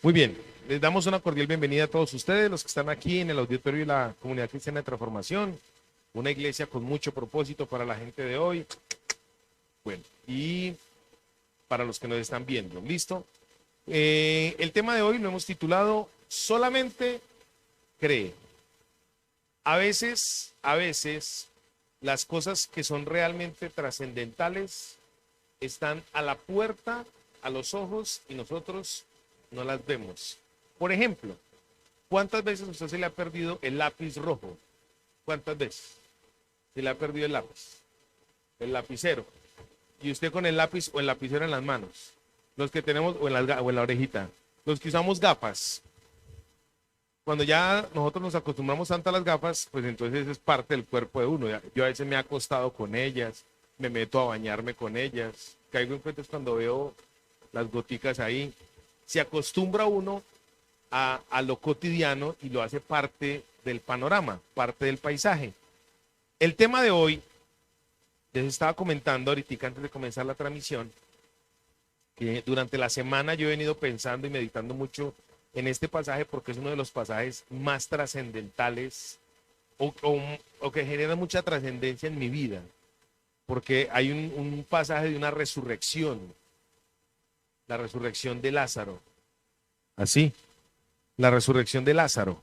Muy bien, les damos una cordial bienvenida a todos ustedes, los que están aquí en el auditorio de la Comunidad Cristiana de Transformación, una iglesia con mucho propósito para la gente de hoy, bueno, y para los que nos están viendo, ¿listo? El tema de hoy lo hemos titulado Solamente cree. A veces, las cosas que son realmente trascendentales están a la puerta, a los ojos, y nosotros no las vemos. Por ejemplo, ¿cuántas veces a usted se le ha perdido el lápiz rojo? ¿Cuántas veces se le ha perdido el lápiz? El lapicero. Y usted con el lápiz o el lapicero en las manos. Los que tenemos, o en la orejita. Los que usamos gafas. Cuando ya nosotros nos acostumbramos tanto a las gafas, pues entonces es parte del cuerpo de uno. Yo a veces me he acostado con ellas, me meto a bañarme con ellas. Caigo en cuentas cuando veo las goticas ahí. Se acostumbra uno a lo cotidiano y lo hace parte del panorama, parte del paisaje. El tema de hoy, les estaba comentando ahorita antes de comenzar la transmisión, que durante la semana yo he venido pensando y meditando mucho en este pasaje porque es uno de los pasajes más trascendentales o que genera mucha trascendencia en mi vida, porque hay un pasaje de una resurrección, la resurrección de Lázaro, así, la resurrección de Lázaro.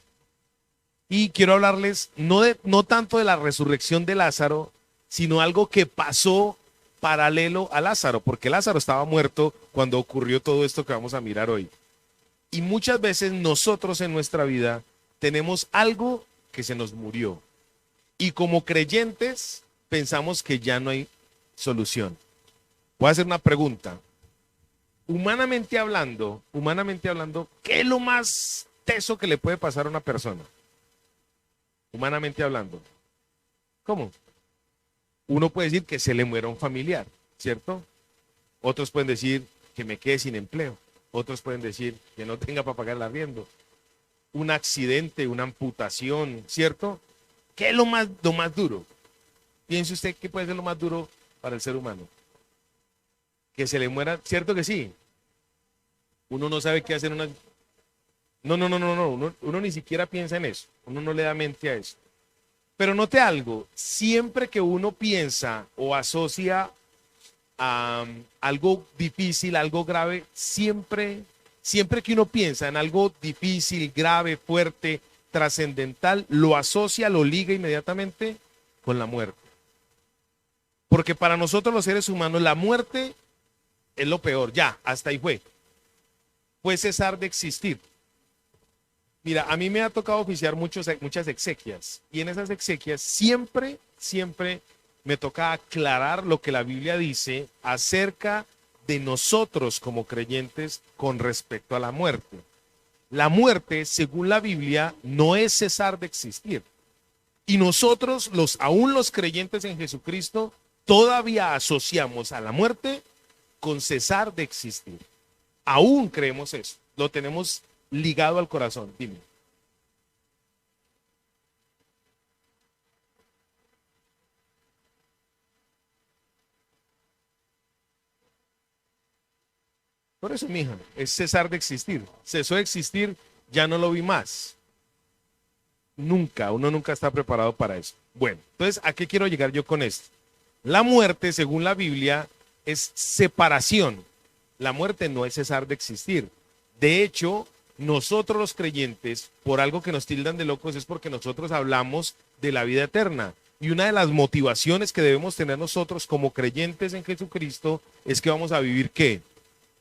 Y quiero hablarles no tanto de la resurrección de Lázaro, sino algo que pasó paralelo a Lázaro, porque Lázaro estaba muerto cuando ocurrió todo esto que vamos a mirar hoy. Y muchas veces nosotros en nuestra vida tenemos algo que se nos murió. Y como creyentes pensamos que ya no hay solución. Voy a hacer una pregunta. Humanamente hablando, ¿qué es lo más teso que le puede pasar a una persona? Humanamente hablando. ¿Cómo? Uno puede decir que se le muera un familiar, ¿cierto? Otros pueden decir que me quede sin empleo. Otros pueden decir que no tenga para pagar el arriendo. Un accidente, una amputación, ¿cierto? ¿Qué es lo más duro? Piense usted qué puede ser lo más duro para el ser humano. Que se le muera, ¿cierto que sí? Uno no sabe qué hacer una... No. Uno ni siquiera piensa en eso. Uno no le da mente a eso. Pero note algo, siempre que uno piensa o asocia a algo difícil, algo grave, siempre que uno piensa en algo difícil, grave, fuerte, trascendental, lo asocia, lo liga inmediatamente con la muerte. Porque para nosotros los seres humanos la muerte es lo peor, ya, hasta ahí fue. Fue cesar de existir. Mira, a mí me ha tocado oficiar muchas exequias y en esas exequias siempre me toca aclarar lo que la Biblia dice acerca de nosotros como creyentes con respecto a la muerte. La muerte, según la Biblia, no es cesar de existir. Y nosotros, aún los creyentes en Jesucristo, todavía asociamos a la muerte con cesar de existir. Aún creemos eso, lo tenemos ligado al corazón. Dime. Por eso, mija, es cesar de existir. Cesó de existir, ya no lo vi más. Uno nunca está preparado para eso. Bueno, entonces, ¿a qué quiero llegar yo con esto? La muerte, según la Biblia, es separación. La muerte no es cesar de existir. De hecho, nosotros los creyentes, por algo que nos tildan de locos, es porque nosotros hablamos de la vida eterna. Y una de las motivaciones que debemos tener nosotros como creyentes en Jesucristo es que vamos a vivir ¿qué?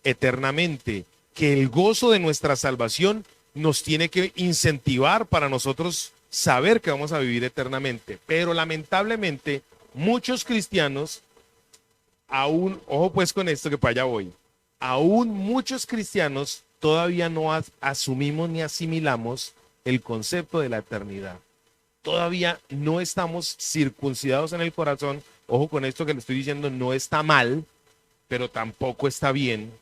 Eternamente. Que el gozo de nuestra salvación nos tiene que incentivar para nosotros saber que vamos a vivir eternamente. Pero lamentablemente, muchos cristianos, aún, ojo pues con esto que para allá voy, aún muchos cristianos todavía no asumimos ni asimilamos el concepto de la eternidad. Todavía no estamos circuncidados en el corazón. Ojo con esto que le estoy diciendo, no está mal, pero tampoco está bien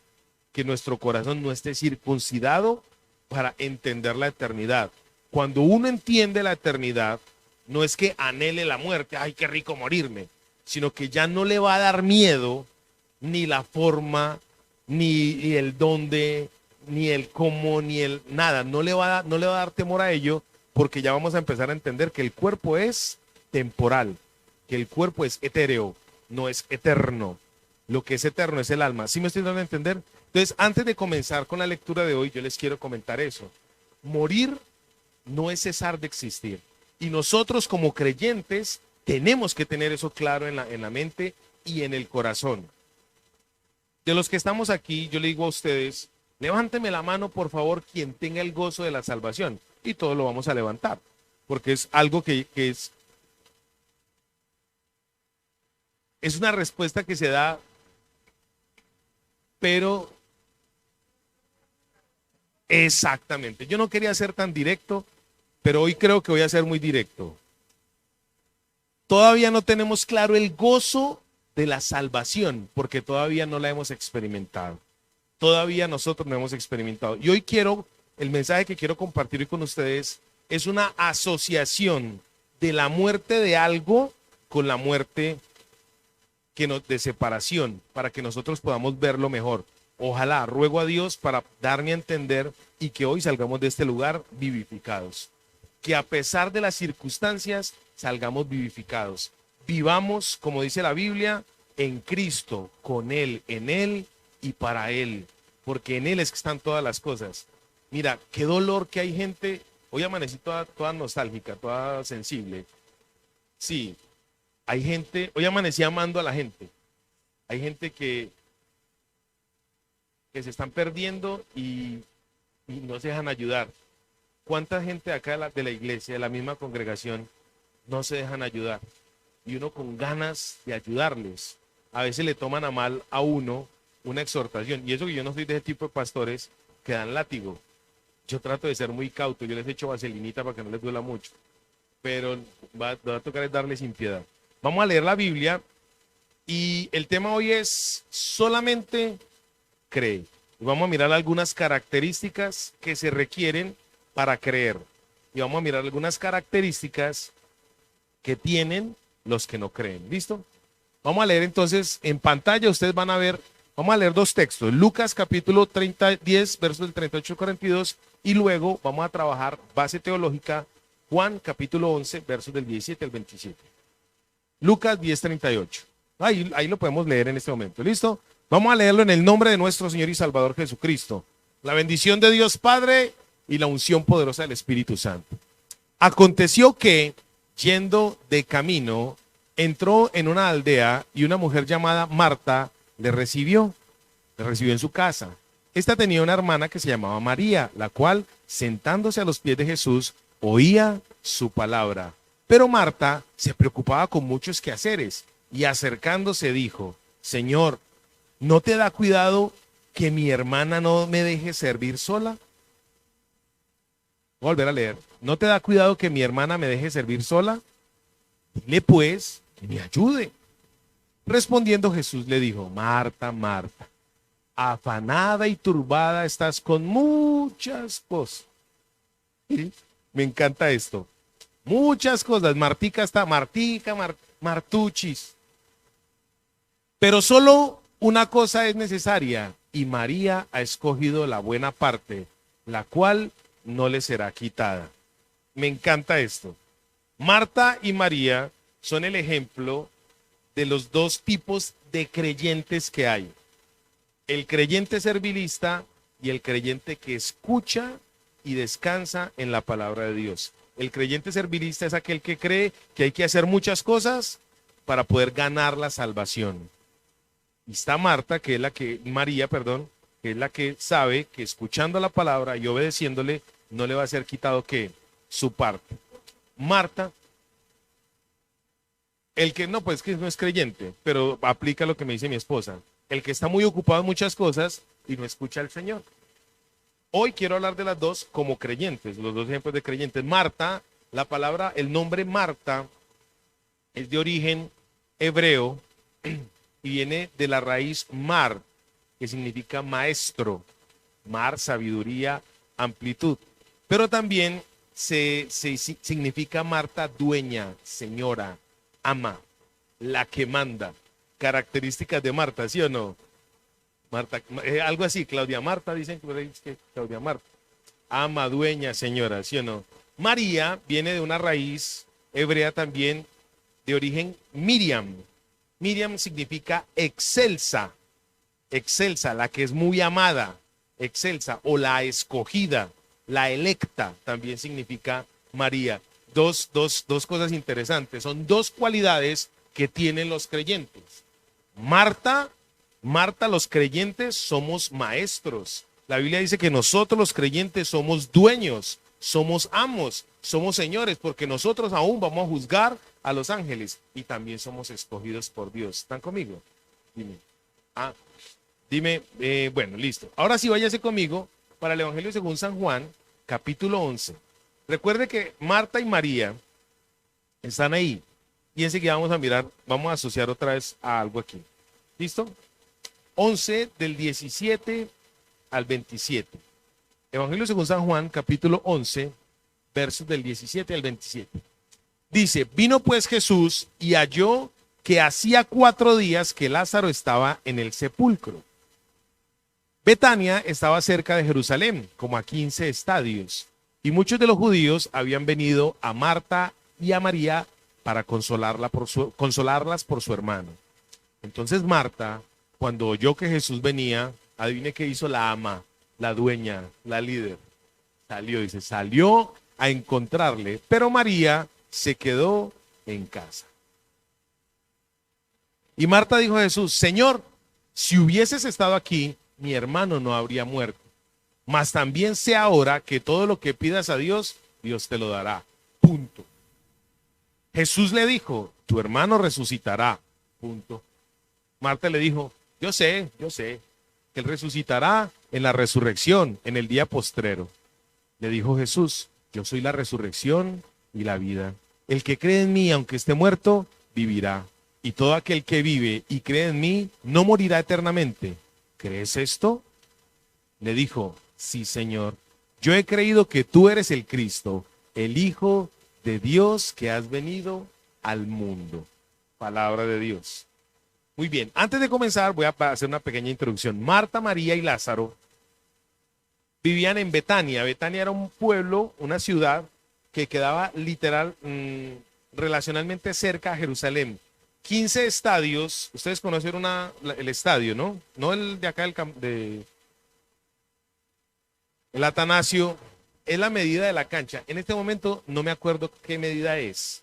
que nuestro corazón no esté circuncidado para entender la eternidad. Cuando uno entiende la eternidad, no es que anhele la muerte, ay, qué rico morirme, sino que ya no le va a dar miedo ni la forma, ni el dónde, ni el cómo, ni el nada, no le va a dar temor a ello, porque ya vamos a empezar a entender que el cuerpo es temporal, que el cuerpo es etéreo, no es eterno. Lo que es eterno es el alma. ¿Sí me estoy dando a entender? Entonces, antes de comenzar con la lectura de hoy, yo les quiero comentar eso. Morir no es cesar de existir. Y nosotros como creyentes tenemos que tener eso claro en la mente y en el corazón. De los que estamos aquí, yo le digo a ustedes, levánteme la mano, por favor, quien tenga el gozo de la salvación. Y todos lo vamos a levantar, porque es algo que es una respuesta que se da, pero exactamente. Yo no quería ser tan directo, pero hoy creo que voy a ser muy directo. Todavía no tenemos claro el gozo de la salvación, porque todavía no la hemos experimentado. Todavía nosotros no hemos experimentado. Y hoy el mensaje que quiero compartir hoy con ustedes es una asociación de la muerte de algo con la muerte de separación, para que nosotros podamos verlo mejor. Ojalá, ruego a Dios para darme a entender y que hoy salgamos de este lugar vivificados. Que a pesar de las circunstancias salgamos vivificados. Vivamos, como dice la Biblia, en Cristo, con Él, en Él y para Él, porque en Él es que están todas las cosas. Mira, qué dolor que hay gente, hoy amanecí toda nostálgica, toda sensible. Sí, hay gente, hoy amanecí amando a la gente. Hay gente que se están perdiendo y no se dejan ayudar. ¿Cuánta gente acá de la iglesia, de la misma congregación, no se dejan ayudar? Y uno con ganas de ayudarles. A veces le toman a mal a uno una exhortación. Y eso que yo no soy de ese tipo de pastores que dan látigo. Yo trato de ser muy cauto. Yo les echo vaselinita para que no les duela mucho. Pero va a tocar es darles sin piedad. Vamos a leer la Biblia. Y el tema hoy es solamente cree. Y vamos a mirar algunas características que se requieren para creer. Y vamos a mirar algunas características que tienen los que no creen. ¿Listo? Vamos a leer entonces en pantalla, ustedes van a ver, vamos a leer dos textos. Lucas capítulo 10, versos del 38 al 42, y luego vamos a trabajar base teológica, Juan capítulo 11, versos del 17 al 27. Lucas 10, 38. Ahí lo podemos leer en este momento. ¿Listo? Vamos a leerlo en el nombre de nuestro Señor y Salvador Jesucristo. La bendición de Dios Padre y la unción poderosa del Espíritu Santo. Aconteció que, yendo de camino, entró en una aldea y una mujer llamada Marta le recibió en su casa. Esta tenía una hermana que se llamaba María, la cual, sentándose a los pies de Jesús, oía su palabra. Pero Marta se preocupaba con muchos quehaceres y acercándose dijo, Señor, ¿no te da cuidado que mi hermana no me deje servir sola? Voy a volver a leer. ¿No te da cuidado que mi hermana me deje servir sola? Dile pues que me ayude. Respondiendo Jesús le dijo, Marta, Marta, afanada y turbada estás con muchas cosas. ¿Sí? Me encanta esto. Muchas cosas. Martica está, Martuchis. Pero solo una cosa es necesaria y María ha escogido la buena parte, la cual no le será quitada. Me encanta esto. Marta y María son el ejemplo de los dos tipos de creyentes que hay. El creyente servilista y el creyente que escucha y descansa en la palabra de Dios. El creyente servilista es aquel que cree que hay que hacer muchas cosas para poder ganar la salvación. Y está Marta, María, que es la que sabe que escuchando la palabra y obedeciéndole no le va a ser quitado ¿qué? Su parte. Marta, el que no, pues que no es creyente, pero aplica lo que me dice mi esposa. El que está muy ocupado en muchas cosas y no escucha al Señor. Hoy quiero hablar de las dos como creyentes, los dos ejemplos de creyentes. Marta, el nombre Marta es de origen hebreo y viene de la raíz mar, que significa maestro, mar, sabiduría, amplitud. Pero también significa Marta dueña, señora, ama, la que manda. Características de Marta, ¿sí o no? Marta, algo así, Claudia Marta, dicen que Claudia Marta. Ama, dueña, señora, ¿sí o no? María viene de una raíz hebrea también de origen Miriam. Miriam significa excelsa, excelsa, la que es muy amada, excelsa, o la escogida, la electa, también significa María. Dos cosas interesantes, son dos cualidades que tienen los creyentes. Marta, Marta, los creyentes somos maestros. La Biblia dice que nosotros los creyentes somos dueños, somos amos, somos señores, porque nosotros aún vamos a juzgar a los ángeles y también somos escogidos por Dios. ¿Están conmigo? Dime. Ah, dime, bueno, listo. Ahora sí, váyase conmigo para el Evangelio según San Juan, capítulo 11. Recuerde que Marta y María están ahí. Y enseguida vamos a mirar, vamos a asociar otra vez a algo aquí. ¿Listo? 11 del 17 al 27. Evangelio según San Juan, capítulo 11, versos del 17 al 27. Dice, vino pues Jesús y halló que hacía 4 días que Lázaro estaba en el sepulcro. Betania estaba cerca de Jerusalén, como a 15 estadios, y muchos de los judíos habían venido a Marta y a María para consolarlas por su hermano. Entonces Marta, cuando oyó que Jesús venía, adivine qué hizo la ama, la dueña, la líder. Salió a encontrarle, pero María se quedó en casa. Y Marta dijo a Jesús, Señor, si hubieses estado aquí, mi hermano no habría muerto. Mas también sé ahora que todo lo que pidas a Dios, Dios te lo dará. Punto. Jesús le dijo, tu hermano resucitará. Punto. Marta le dijo, yo sé, que él resucitará en la resurrección, en el día postrero. Le dijo Jesús, yo soy la resurrección y la vida. El que cree en mí, aunque esté muerto, vivirá. Y todo aquel que vive y cree en mí, no morirá eternamente. ¿Crees esto? Le dijo, sí, Señor. Yo he creído que tú eres el Cristo, el Hijo de Dios que has venido al mundo. Palabra de Dios. Muy bien, antes de comenzar voy a hacer una pequeña introducción. Marta, María y Lázaro vivían en Betania. Betania era un pueblo, una ciudad que quedaba literal, relacionalmente cerca a Jerusalén. 15 estadios, ustedes conocen el estadio, ¿no? No el de acá, el Atanasio, es la medida de la cancha. En este momento no me acuerdo qué medida es,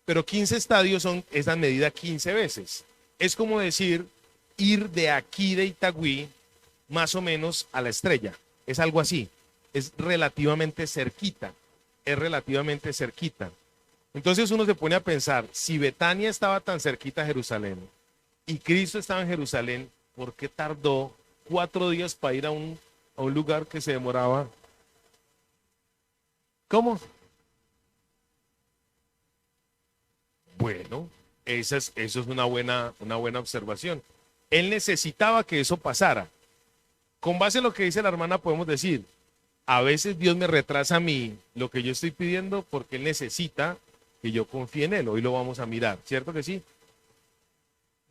pero 15 estadios son esa medida 15 veces. Es como decir, ir de aquí de Itagüí más o menos a la Estrella. Es algo así. Es relativamente cerquita. Es relativamente cerquita. Entonces uno se pone a pensar, si Betania estaba tan cerquita a Jerusalén y Cristo estaba en Jerusalén, ¿por qué tardó 4 días para ir a un lugar que se demoraba? ¿Cómo? Bueno, eso es una buena observación. Él necesitaba que eso pasara. Con base en lo que dice la hermana podemos decir, a veces Dios me retrasa a mí lo que yo estoy pidiendo porque Él necesita que yo confíe en Él. Hoy lo vamos a mirar, ¿cierto que sí?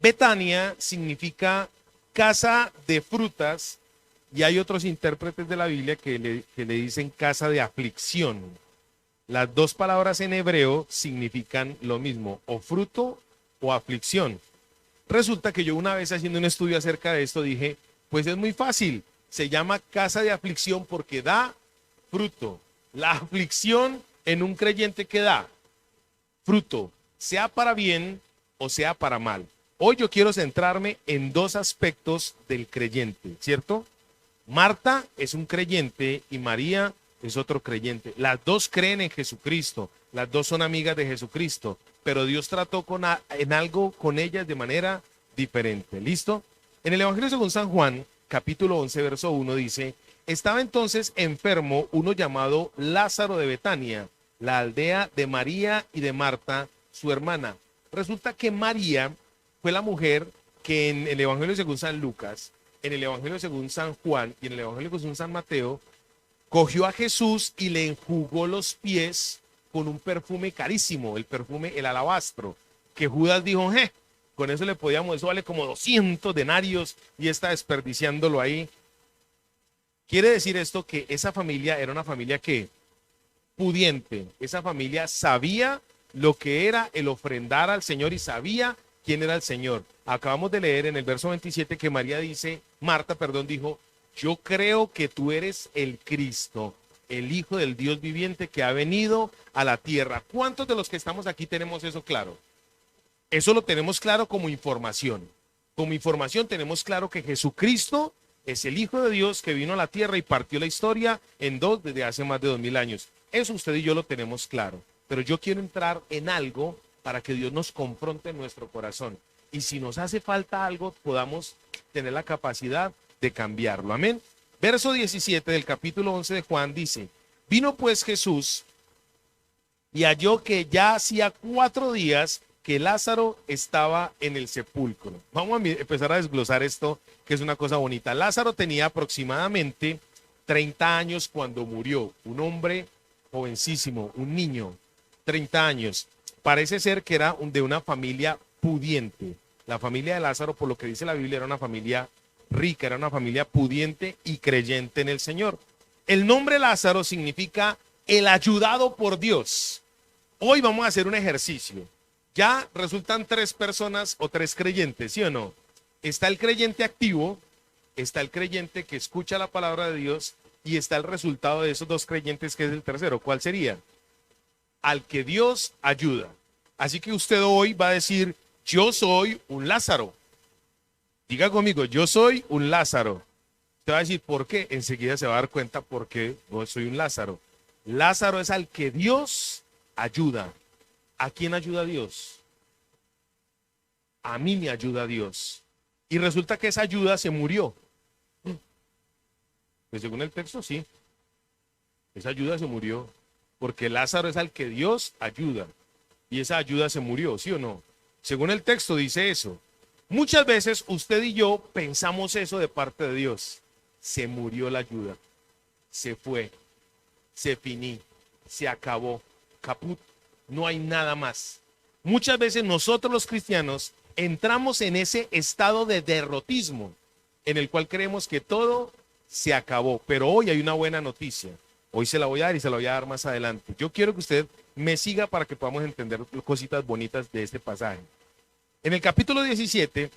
Betania significa casa de frutas y hay otros intérpretes de la Biblia que le dicen casa de aflicción. Las dos palabras en hebreo significan lo mismo, o fruto o aflicción. Resulta que yo una vez haciendo un estudio acerca de esto dije, pues es muy fácil, se llama casa de aflicción porque da fruto. La aflicción en un creyente que da fruto, sea para bien o sea para mal. Hoy yo quiero centrarme en 2 aspectos del creyente, ¿cierto? Marta es un creyente y María es otro creyente. Las dos creen en Jesucristo, las dos son amigas de Jesucristo, pero Dios trató en algo con ellas de manera diferente. ¿Listo? En el Evangelio según San Juan, capítulo 11, verso 1 dice, estaba entonces enfermo uno llamado Lázaro de Betania, la aldea de María y de Marta, su hermana. Resulta que María fue la mujer que en el Evangelio según San Lucas, en el Evangelio según San Juan y en el Evangelio según San Mateo, cogió a Jesús y le enjugó los pies con un perfume carísimo, el perfume, el alabastro, que Judas dijo, con eso le podíamos, eso vale como 200 denarios y está desperdiciándolo ahí. Quiere decir esto que esa familia era una familia que pudiente, esa familia sabía lo que era el ofrendar al Señor y sabía quién era el Señor. Acabamos de leer en el verso 27 que Marta, dijo, yo creo que tú eres el Cristo, el Hijo del Dios viviente que ha venido a la tierra. ¿Cuántos de los que estamos aquí tenemos eso claro? Eso lo tenemos claro como información. Como información tenemos claro que Jesucristo es el Hijo de Dios que vino a la tierra y partió la historia en dos desde hace más de 2000 años. Eso usted y yo lo tenemos claro. Pero yo quiero entrar en algo para que Dios nos confronte en nuestro corazón. Y si nos hace falta algo, podamos tener la capacidad de cambiarlo. Amén. Verso 17 del capítulo 11 de Juan dice, vino pues Jesús y halló que ya hacía 4 días que Lázaro estaba en el sepulcro. Vamos a empezar a desglosar esto, que es una cosa bonita. Lázaro tenía aproximadamente 30 años cuando murió. Un hombre jovencísimo, un niño, 30 años. Parece ser que era de una familia pudiente. La familia de Lázaro, por lo que dice la Biblia, era una familia rica, era una familia pudiente y creyente en el Señor. El nombre Lázaro significa el ayudado por Dios. Hoy vamos a hacer un ejercicio. Ya resultan 3 personas o 3 creyentes, ¿sí o no? Está el creyente activo, está el creyente que escucha la palabra de Dios y está el resultado de esos 2 creyentes que es el tercero. ¿Cuál sería? Al que Dios ayuda. Así que usted hoy va a decir, yo soy un Lázaro. Diga conmigo, yo soy un Lázaro. Usted va a decir, ¿por qué? Enseguida se va a dar cuenta por qué no soy un Lázaro. Lázaro es al que Dios ayuda. ¿A quién ayuda Dios? A mí me ayuda Dios. Y resulta que esa ayuda se murió. Pues según el texto, sí. Esa ayuda se murió. Porque Lázaro es al que Dios ayuda. Y esa ayuda se murió, ¿sí o no? Según el texto dice eso. Muchas veces usted y yo pensamos eso de parte de Dios. Se murió la ayuda. Se fue. Se finí. Se acabó. Caput. No hay nada más. Muchas veces nosotros los cristianos entramos en ese estado de derrotismo en el cual creemos que todo se acabó. Pero hoy hay una buena noticia. Hoy se la voy a dar y se la voy a dar más adelante. Yo quiero que usted me siga para que podamos entender cositas bonitas de este pasaje. En el capítulo 17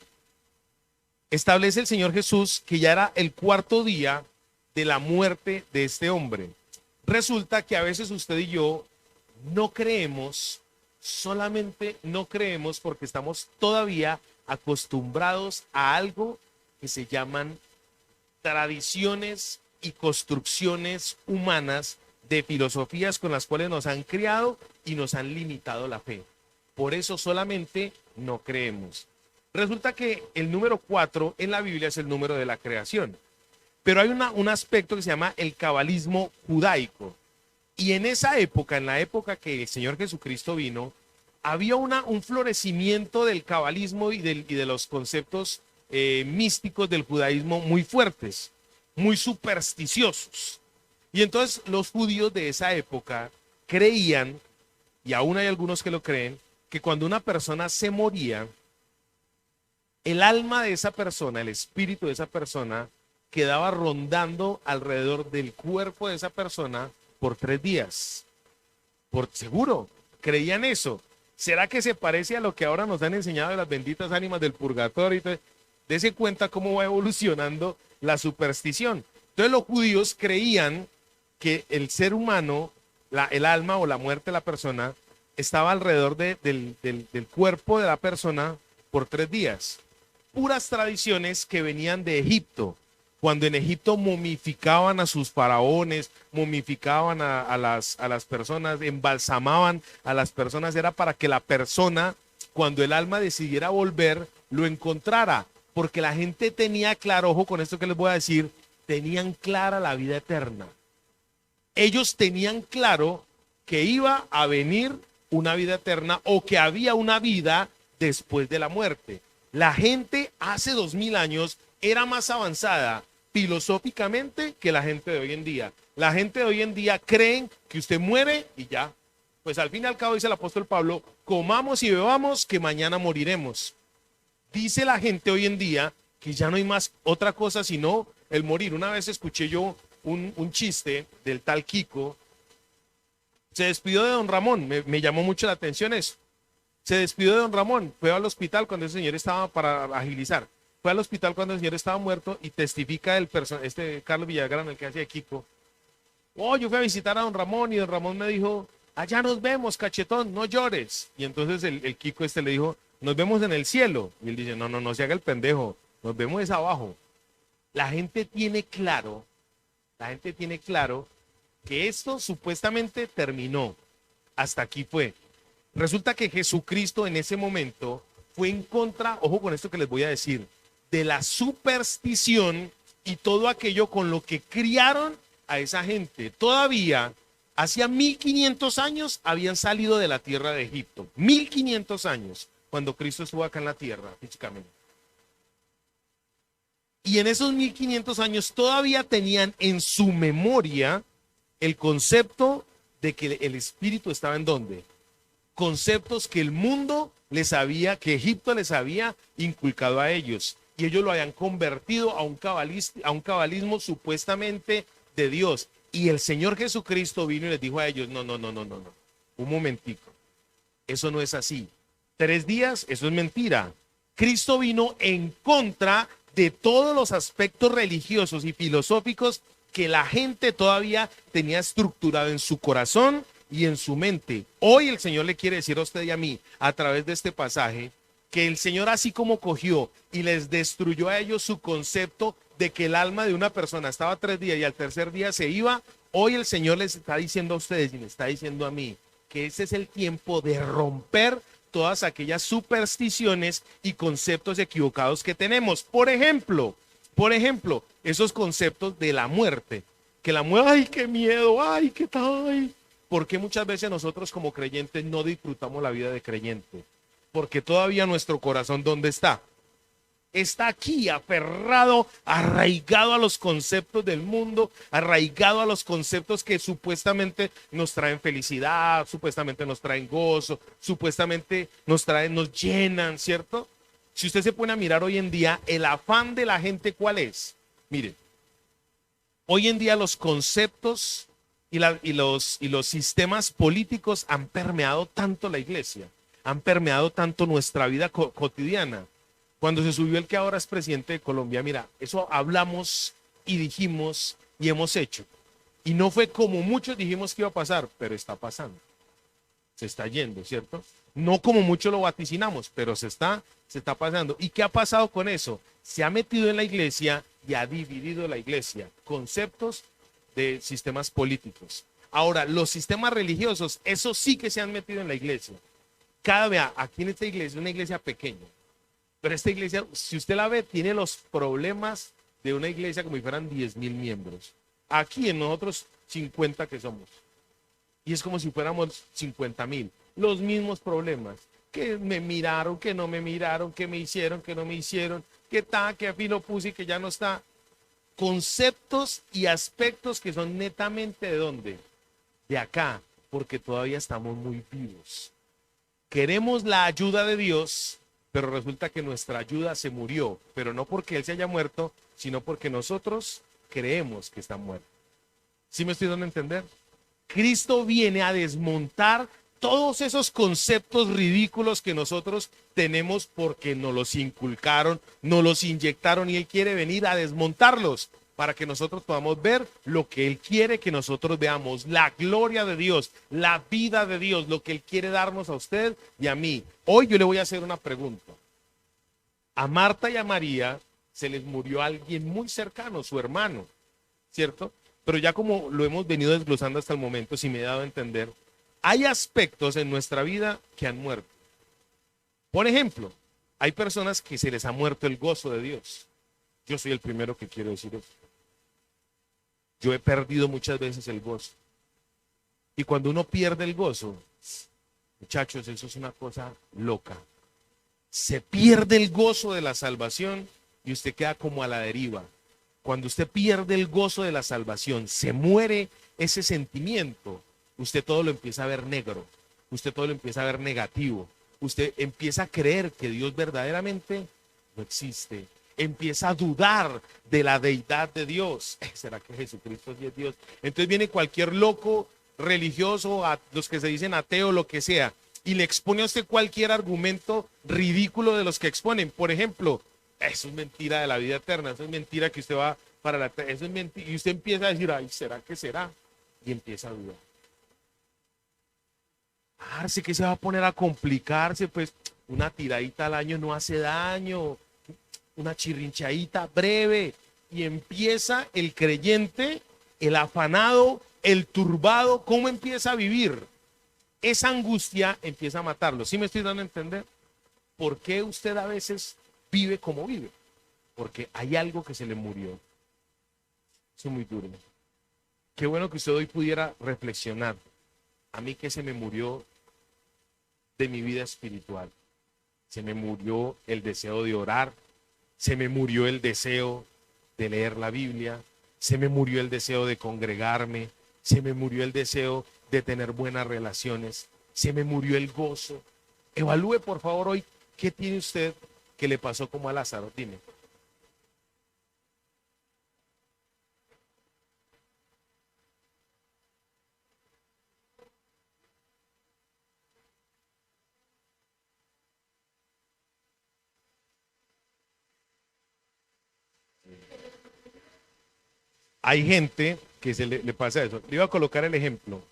establece el Señor Jesús que ya era el 4.º día de la muerte de este hombre. Resulta que a veces usted y yo no creemos, solamente no creemos porque estamos todavía acostumbrados a algo que se llaman tradiciones y construcciones humanas de filosofías con las cuales nos han criado y nos han limitado la fe. Por eso solamente no creemos. Resulta que el número 4 en la Biblia es el número de la creación. Pero hay un aspecto que se llama el cabalismo judaico. Y en esa época, en la época que el Señor Jesucristo vino, había un florecimiento del cabalismo y de los conceptos místicos del judaísmo muy fuertes, muy supersticiosos. Y entonces los judíos de esa época creían, y aún hay algunos que lo creen, que cuando una persona se moría, el alma de esa persona, el espíritu de esa persona, quedaba rondando alrededor del cuerpo de esa persona por 3 días. Por seguro, creían eso. ¿Será que se parece a lo que ahora nos han enseñado de las benditas ánimas del purgatorio? Dese cuenta cómo va evolucionando la superstición. Entonces los judíos creían que el ser humano, el alma o la muerte de la persona, estaba alrededor del cuerpo de la persona por 3 días. Puras tradiciones que venían de Egipto. Cuando en Egipto momificaban a sus faraones, momificaban a las personas, embalsamaban a las personas, era para que la persona, cuando el alma decidiera volver, lo encontrara. Porque la gente tenía claro, ojo con esto que les voy a decir, tenían clara la vida eterna. Ellos tenían claro que iba a venir una vida eterna o que había una vida después de la muerte. La gente hace 2000 años era más avanzada filosóficamente que la gente de hoy en día. La gente de hoy en día creen que usted muere y ya. Pues al fin y al cabo dice el apóstol Pablo, comamos y bebamos que mañana moriremos. Dice la gente hoy en día que ya no hay más otra cosa sino el morir. Una vez escuché yo un chiste del tal Kiko. Se despidió de don Ramón, me llamó mucho la atención eso. Se despidió de don Ramón, fue al hospital cuando ese señor estaba, para agilizar, fue al hospital cuando el señor estaba muerto y testifica este Carlos Villagrán, el que hacía de Kiko. Oh, yo fui a visitar a don Ramón y don Ramón me dijo, allá nos vemos, cachetón, no llores. Y entonces el Kiko le dijo, nos vemos en el cielo. Y él dice, no, no, no se haga el pendejo, nos vemos es abajo. La gente tiene claro que esto supuestamente terminó. Hasta aquí fue. Resulta que Jesucristo en ese momento fue en contra, ojo con esto que les voy a decir, de la superstición y todo aquello con lo que criaron a esa gente. Todavía, hacía 1500 años, habían salido de la tierra de Egipto. 1500 años, cuando Cristo estuvo acá en la tierra, físicamente. Y en esos 1500 años todavía tenían en su memoria el concepto de que el Espíritu estaba en ¿dónde? Conceptos que el mundo les había, que Egipto les había inculcado a ellos. Y ellos lo habían convertido a un cabalismo supuestamente de Dios. Y el Señor Jesucristo vino y les dijo a ellos, no, no, no, no, no, no. Un momentico. Eso no es así. 3 días, eso es mentira. Cristo vino en contra de todos los aspectos religiosos y filosóficos que la gente todavía tenía estructurado en su corazón y en su mente. Hoy el Señor le quiere decir a usted y a mí, a través de este pasaje, que el Señor así como cogió y les destruyó a ellos su concepto de que el alma de una persona estaba 3 días y al tercer día se iba, hoy el Señor les está diciendo a ustedes y me está diciendo a mí que ese es el tiempo de romper todas aquellas supersticiones y conceptos equivocados que tenemos. Por ejemplo, esos conceptos de la muerte, que la muerte, ay, qué miedo, ay, qué tal. ¿Por qué muchas veces nosotros como creyentes no disfrutamos la vida de creyente? Porque todavía nuestro corazón, ¿dónde está? Está aquí, aferrado, arraigado a los conceptos del mundo, arraigado a los conceptos que supuestamente nos traen felicidad, supuestamente nos traen gozo, supuestamente nos llenan, ¿cierto? Si usted se pone a mirar hoy en día, el afán de la gente, ¿cuál es? Mire, hoy en día los conceptos y los sistemas políticos han permeado tanto la iglesia, han permeado tanto nuestra vida cotidiana. Cuando se subió el que ahora es presidente de Colombia, mira, eso hablamos y dijimos y hemos hecho. Y no fue como muchos dijimos que iba a pasar, pero está pasando. Se está yendo, ¿cierto? No como muchos lo vaticinamos, pero se está pasando. ¿Y qué ha pasado con eso? Se ha metido en la iglesia y ha dividido la iglesia. Conceptos de sistemas políticos. Ahora, los sistemas religiosos, esos sí que se han metido en la iglesia. Vea, aquí en esta iglesia, una iglesia pequeña. Pero esta iglesia, si usted la ve, tiene los problemas de una iglesia como si fueran 10,000 miembros. Aquí en nosotros 50 que somos. Y es como si fuéramos 50,000. Los mismos problemas. Que me miraron, que no me miraron, que me hicieron, que no me hicieron, que que aquí lo puse y que ya no está. Conceptos y aspectos que son netamente ¿de dónde? De acá, porque todavía estamos muy vivos. Queremos la ayuda de Dios, pero resulta que nuestra ayuda se murió, pero no porque Él se haya muerto, sino porque nosotros creemos que está muerto. ¿Sí me estoy dando a entender? Cristo viene a desmontar todos esos conceptos ridículos que nosotros tenemos porque nos los inculcaron, nos los inyectaron y Él quiere venir a desmontarlos para que nosotros podamos ver lo que Él quiere que nosotros veamos, la gloria de Dios, la vida de Dios, lo que Él quiere darnos a usted y a mí. Hoy yo le voy a hacer una pregunta. A Marta y a María se les murió alguien muy cercano, su hermano, ¿cierto? Pero ya como lo hemos venido desglosando hasta el momento, si me he dado a entender, hay aspectos en nuestra vida que han muerto. Por ejemplo, hay personas que se les ha muerto el gozo de Dios. Yo soy el primero que quiero decir eso. Yo he perdido muchas veces el gozo. Y cuando uno pierde el gozo, muchachos, eso es una cosa loca. Se pierde el gozo de la salvación y usted queda como a la deriva. Cuando usted pierde el gozo de la salvación, se muere ese sentimiento, usted todo lo empieza a ver negro, usted todo lo empieza a ver negativo, usted empieza a creer que Dios verdaderamente no existe. Empieza a dudar de la deidad de Dios. ¿Será que Jesucristo sí es Dios? Entonces viene cualquier loco religioso, a los que se dicen ateo, lo que sea, y le expone a usted cualquier argumento ridículo de los que exponen. Por ejemplo, eso es mentira de la vida eterna, eso es mentira que usted va para la eterna, eso es mentira. Y usted empieza a decir, ay, ¿será que será? Y empieza a dudar. Parce, que se va a poner a complicarse, pues una tiradita al año no hace daño, una chirrinchadita breve, y empieza el creyente, el afanado, el turbado, ¿cómo empieza a vivir? Esa angustia empieza a matarlo. ¿Sí me estoy dando a entender? ¿Por qué usted a veces vive como vive? Porque hay algo que se le murió. Eso es muy duro. Qué bueno que usted hoy pudiera reflexionar. A mí que se me murió de mi vida espiritual. Se me murió el deseo de orar. Se me murió el deseo de leer la Biblia. Se me murió el deseo de congregarme. Se me murió el deseo de tener buenas relaciones. Se me murió el gozo. Evalúe por favor hoy qué tiene usted que le pasó como a Lázaro. Dime. Hay gente que le pasa eso. Le iba a colocar el ejemplo.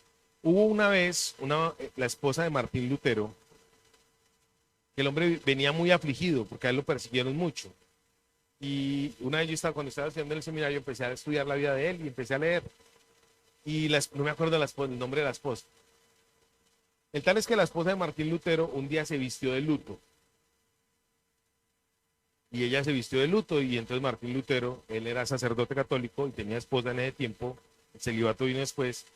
Hubo una vez la esposa de Martín Lutero, que el hombre venía muy afligido porque a él lo persiguieron mucho. Y una vez cuando estaba estudiando en el seminario, empecé a estudiar la vida de él y empecé a leer. Y no me acuerdo el nombre de la esposa. El tal es que la esposa de Martín Lutero un día se vistió de luto. Y ella se vistió de luto y entonces Martín Lutero, él era sacerdote católico y tenía esposa en ese tiempo, el celibato vino después.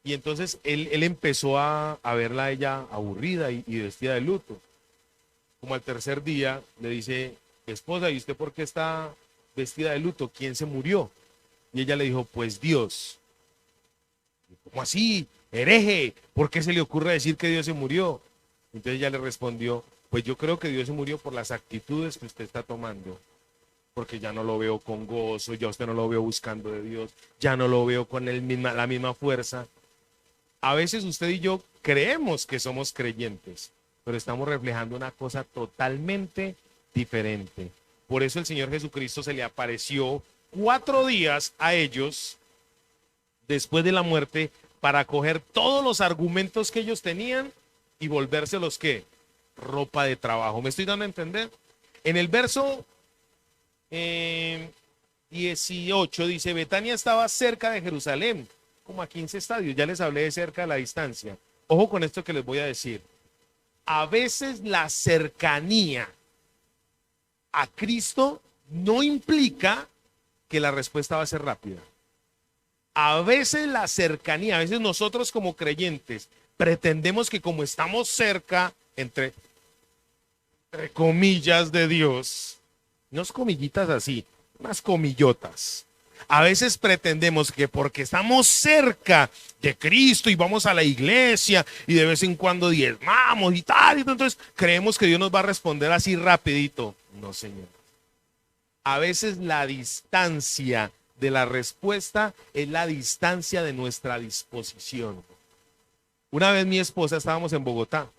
Y entonces él empezó a verla a ella aburrida y vestida de luto. Como al tercer día le dice, esposa, ¿y usted por qué está vestida de luto? ¿Quién se murió? Y ella le dijo, pues Dios. ¿Cómo así? Hereje, ¿por qué se le ocurre decir que Dios se murió? Entonces ella le respondió, pues yo creo que Dios se murió por las actitudes que usted está tomando, porque ya no lo veo con gozo, ya usted no lo veo buscando de Dios, ya no lo veo con la misma fuerza. A veces usted y yo creemos que somos creyentes, pero estamos reflejando una cosa totalmente diferente. Por eso el Señor Jesucristo se le apareció 4 días a ellos después de la muerte para coger todos los argumentos que ellos tenían y volvérselos ¿qué? Ropa de trabajo. ¿Me estoy dando a entender? En el verso 18 dice, Betania estaba cerca de Jerusalén, como a 15 estadios. Ya les hablé de cerca de la distancia. Ojo con esto que les voy a decir. A veces la cercanía a Cristo no implica que la respuesta va a ser rápida. A veces la cercanía, a veces nosotros como creyentes pretendemos que como estamos cerca, entre comillas de Dios, unas comillitas así, unas comillotas. A veces pretendemos que porque estamos cerca de Cristo y vamos a la iglesia y de vez en cuando diezmamos y tal, entonces creemos que Dios nos va a responder así rapidito. No, Señor. A veces la distancia de la respuesta es la distancia de nuestra disposición. Una vez mi esposa estábamos en Bogotá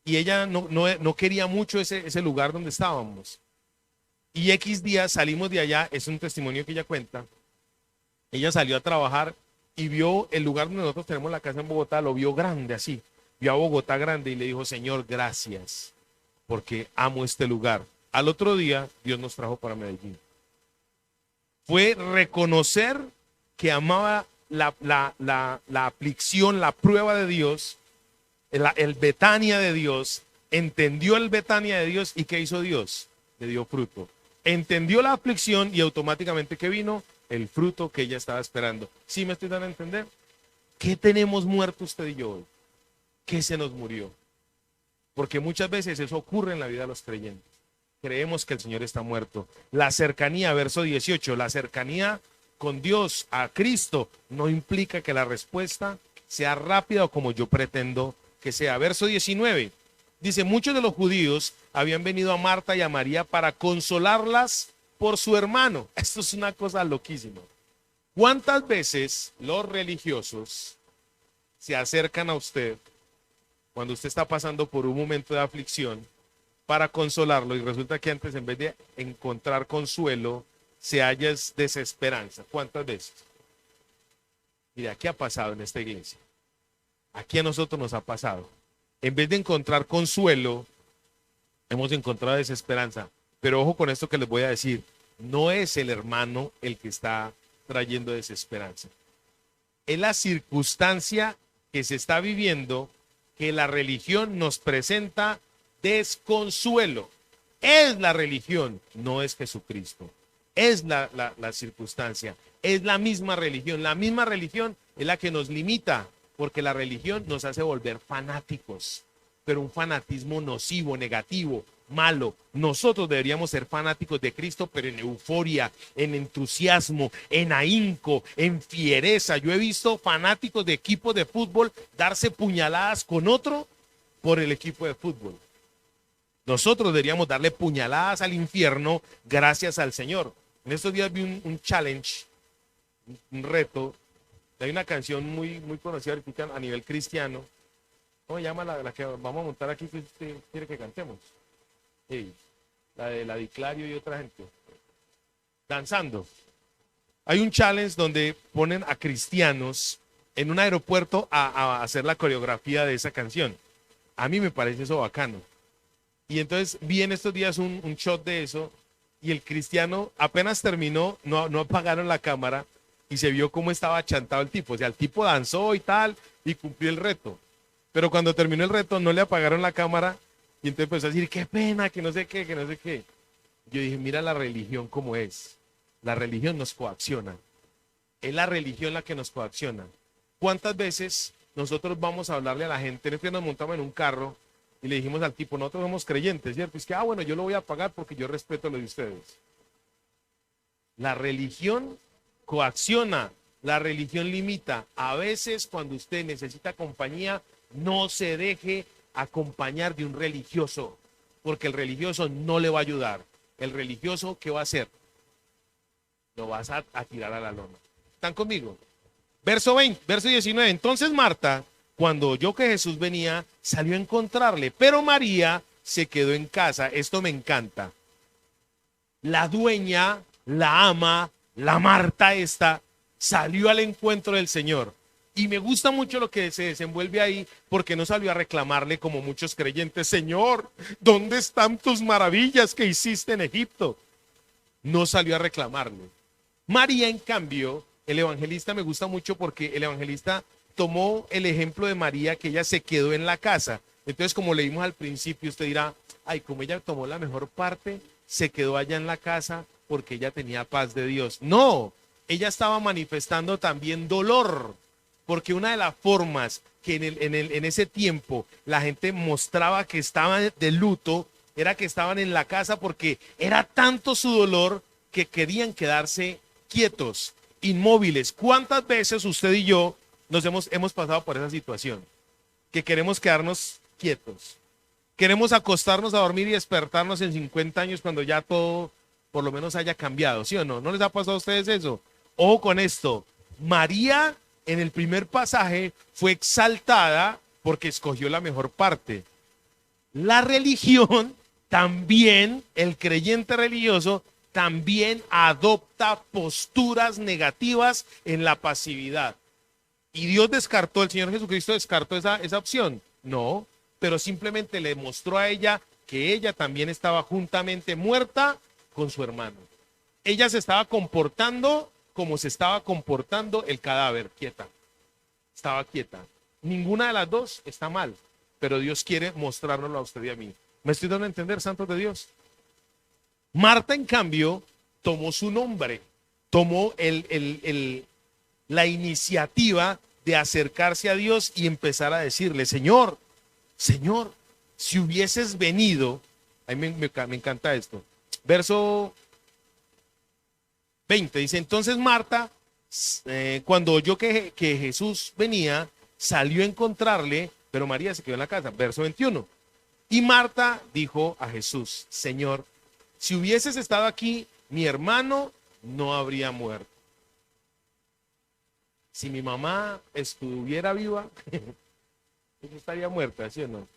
y ella no quería mucho ese lugar donde estábamos. Y X días salimos de allá, es un testimonio que ella cuenta. Ella salió a trabajar y vio el lugar donde nosotros tenemos la casa en Bogotá, lo vio grande así. Vio a Bogotá grande y le dijo, Señor, gracias, porque amo este lugar. Al otro día, Dios nos trajo para Medellín. Fue reconocer que amaba la aflicción, la prueba de Dios, el Betania de Dios, entendió el Betania de Dios y ¿qué hizo Dios? Le dio fruto. Entendió la aflicción y automáticamente ¿qué vino? El fruto que ella estaba esperando. ¿Sí me estoy dando a entender? ¿Qué tenemos muerto usted y yo hoy? ¿Qué se nos murió? Porque muchas veces eso ocurre en la vida de los creyentes. Creemos que el Señor está muerto. La cercanía, verso 18, la cercanía con Dios, a Cristo, no implica que la respuesta sea rápida o como yo pretendo que sea. Verso 19, Dice, muchos de los judíos habían venido a Marta y a María para consolarlas por su hermano. Esto es una cosa loquísima. ¿Cuántas veces los religiosos se acercan a usted cuando usted está pasando por un momento de aflicción para consolarlo y resulta que antes, en vez de encontrar consuelo, se halla desesperanza? ¿Cuántas veces? Mira, ¿qué ha pasado en esta iglesia? Aquí a nosotros nos ha pasado. En vez de encontrar consuelo, hemos encontrado desesperanza. Pero ojo con esto que les voy a decir. No es el hermano el que está trayendo desesperanza. Es la circunstancia que se está viviendo que la religión nos presenta desconsuelo. Es la religión, no es Jesucristo. Es la circunstancia. Es la misma religión. La misma religión es la que nos limita, porque la religión nos hace volver fanáticos, pero un fanatismo nocivo, negativo, malo. Nosotros deberíamos ser fanáticos de Cristo, pero en euforia, en entusiasmo, en ahínco, en fiereza. Yo he visto fanáticos de equipos de fútbol darse puñaladas con otro por el equipo de fútbol. Nosotros deberíamos darle puñaladas al infierno gracias al Señor. En estos días vi un challenge, un reto. Hay una canción muy conocida a nivel cristiano. ¿Cómo se llama la que vamos a montar aquí que usted quiere que cantemos? Sí, la de la Diclario y otra gente. Danzando. Hay un challenge donde ponen a cristianos en un aeropuerto a hacer la coreografía de esa canción. A mí me parece eso bacano. Y entonces vi en estos días un shot de eso y el cristiano apenas terminó, no apagaron la cámara y se vio cómo estaba chantado el tipo. O sea, el tipo danzó y tal y cumplió el reto. Pero cuando terminó el reto no le apagaron la cámara y entonces empezó a decir, qué pena, que no sé qué, que no sé qué. Yo dije, mira la religión cómo es. La religión nos coacciona. Es la religión la que nos coacciona. ¿Cuántas veces nosotros vamos a hablarle a la gente? No es que nos montamos en un carro y le dijimos al tipo, nosotros somos creyentes, ¿cierto? Es que, bueno, yo lo voy a pagar porque yo respeto lo de ustedes. La religión coacciona, la religión limita. A veces cuando usted necesita compañía, no se deje acompañar de un religioso, porque el religioso no le va a ayudar. El religioso, ¿qué va a hacer? Lo vas a tirar a la lona. ¿Están conmigo? Verso 20, verso 19. Entonces Marta, cuando oyó que Jesús venía, salió a encontrarle, pero María se quedó en casa. Esto me encanta. La dueña, la ama, la Marta esta, salió al encuentro del Señor. Y me gusta mucho lo que se desenvuelve ahí, porque no salió a reclamarle como muchos creyentes, Señor, ¿dónde están tus maravillas que hiciste en Egipto? No salió a reclamarle. María, en cambio, el evangelista me gusta mucho porque el evangelista tomó el ejemplo de María, que ella se quedó en la casa. Entonces, como leímos al principio, usted dirá, ay, como ella tomó la mejor parte, se quedó allá en la casa porque ella tenía paz de Dios. No, ella estaba manifestando también dolor, porque una de las formas que en ese tiempo la gente mostraba que estaban de luto era que estaban en la casa porque era tanto su dolor que querían quedarse quietos, inmóviles. ¿Cuántas veces usted y yo hemos pasado por esa situación? Que queremos quedarnos quietos. Queremos acostarnos a dormir y despertarnos en 50 años cuando ya todo por lo menos haya cambiado, ¿sí o no? ¿No les ha pasado a ustedes eso? Ojo con esto. María en el primer pasaje fue exaltada porque escogió la mejor parte. La religión también, el creyente religioso, también adopta posturas negativas en la pasividad. ¿Y Dios descartó, el Señor Jesucristo descartó esa opción? No, pero simplemente le mostró a ella que ella también estaba juntamente muerta con su hermano. Ella se estaba comportando como se estaba comportando el cadáver, quieta. Estaba quieta. Ninguna de las dos está mal, pero Dios quiere mostrárnoslo a usted y a mí. ¿Me estoy dando a entender, santos de Dios? Marta, en cambio, tomó su nombre, tomó la iniciativa de acercarse a Dios y empezar a decirle, Señor, Señor, si hubieses venido, a mí me encanta esto, verso 20, dice, entonces Marta, cuando oyó que Jesús venía, salió a encontrarle, pero María se quedó en la casa. Verso 21, Y Marta dijo a Jesús, Señor, si hubieses estado aquí, mi hermano no habría muerto. Si mi mamá estuviera viva, ella estaría muerta, ¿sí o no?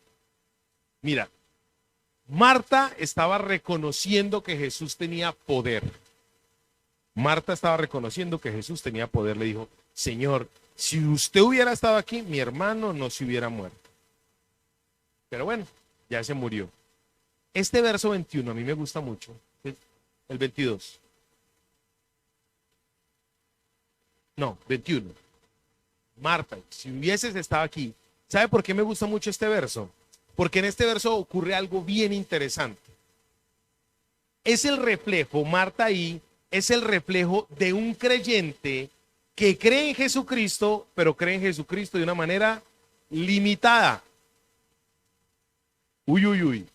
Mira, Marta estaba reconociendo que Jesús tenía poder. Marta estaba reconociendo que Jesús tenía poder. Le dijo, Señor, si usted hubiera estado aquí, mi hermano no se hubiera muerto. Pero bueno, ya se murió. Este verso 21 a mí me gusta mucho. El 22. No, 21. Marta, si hubieses estado aquí. ¿Sabe por qué me gusta mucho este verso? Porque en este verso ocurre algo bien interesante. Es el reflejo, Marta ahí, es el reflejo de un creyente que cree en Jesucristo, pero cree en Jesucristo de una manera limitada. Uy, uy, uy.